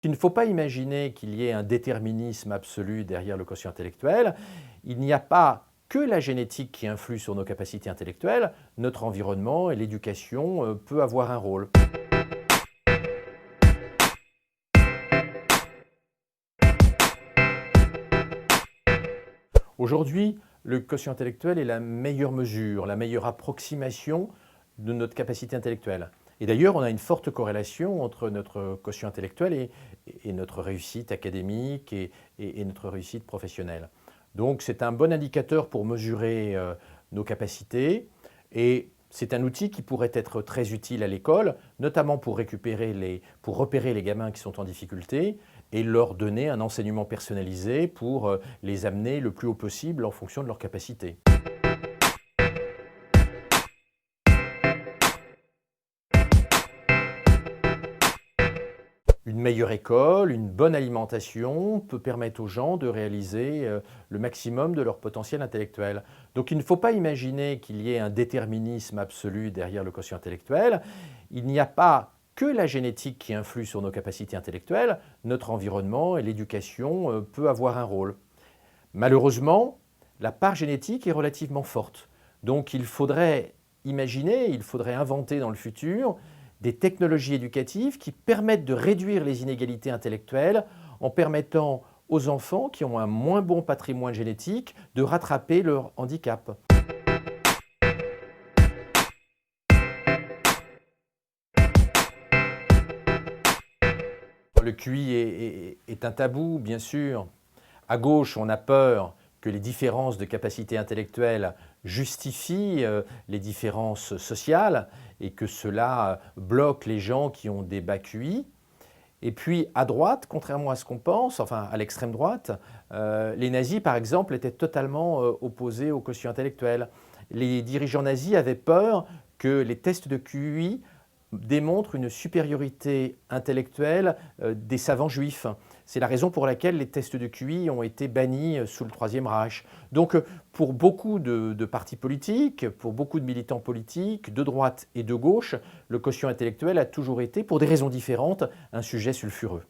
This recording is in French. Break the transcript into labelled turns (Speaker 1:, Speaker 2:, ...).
Speaker 1: Il ne faut pas imaginer qu'il y ait un déterminisme absolu derrière le quotient intellectuel. Il n'y a pas que la génétique qui influe sur nos capacités intellectuelles, notre environnement et l'éducation peut avoir un rôle. Aujourd'hui, le quotient intellectuel est la meilleure mesure, la meilleure approximation de notre capacité intellectuelle. Et d'ailleurs, on a une forte corrélation entre notre quotient intellectuel et notre réussite académique et notre réussite professionnelle. Donc c'est un bon indicateur pour mesurer nos capacités et c'est un outil qui pourrait être très utile à l'école, notamment pour repérer les gamins qui sont en difficulté et leur donner un enseignement personnalisé pour les amener le plus haut possible en fonction de leurs capacités. Une meilleure école, une bonne alimentation peut permettre aux gens de réaliser le maximum de leur potentiel intellectuel. Donc il ne faut pas imaginer qu'il y ait un déterminisme absolu derrière le quotient intellectuel. Il n'y a pas que la génétique qui influe sur nos capacités intellectuelles, notre environnement et l'éducation peut avoir un rôle. Malheureusement, la part génétique est relativement forte. Donc il faudrait imaginer, il faudrait inventer dans le futur des technologies éducatives qui permettent de réduire les inégalités intellectuelles en permettant aux enfants qui ont un moins bon patrimoine génétique de rattraper leur handicap. Le QI est un tabou, bien sûr. À gauche, on a peur que les différences de capacité intellectuelle justifient les différences sociales et que cela bloque les gens qui ont des bas QI. Et puis à droite, contrairement à ce qu'on pense, enfin à l'extrême droite, les nazis par exemple étaient totalement opposés au quotient intellectuel. Les dirigeants nazis avaient peur que les tests de QI démontrent une supériorité intellectuelle des savants juifs. C'est la raison pour laquelle les tests de QI ont été bannis sous le Troisième Reich. Donc pour beaucoup de partis politiques, pour beaucoup de militants politiques, de droite et de gauche, le quotient intellectuel a toujours été, pour des raisons différentes, un sujet sulfureux.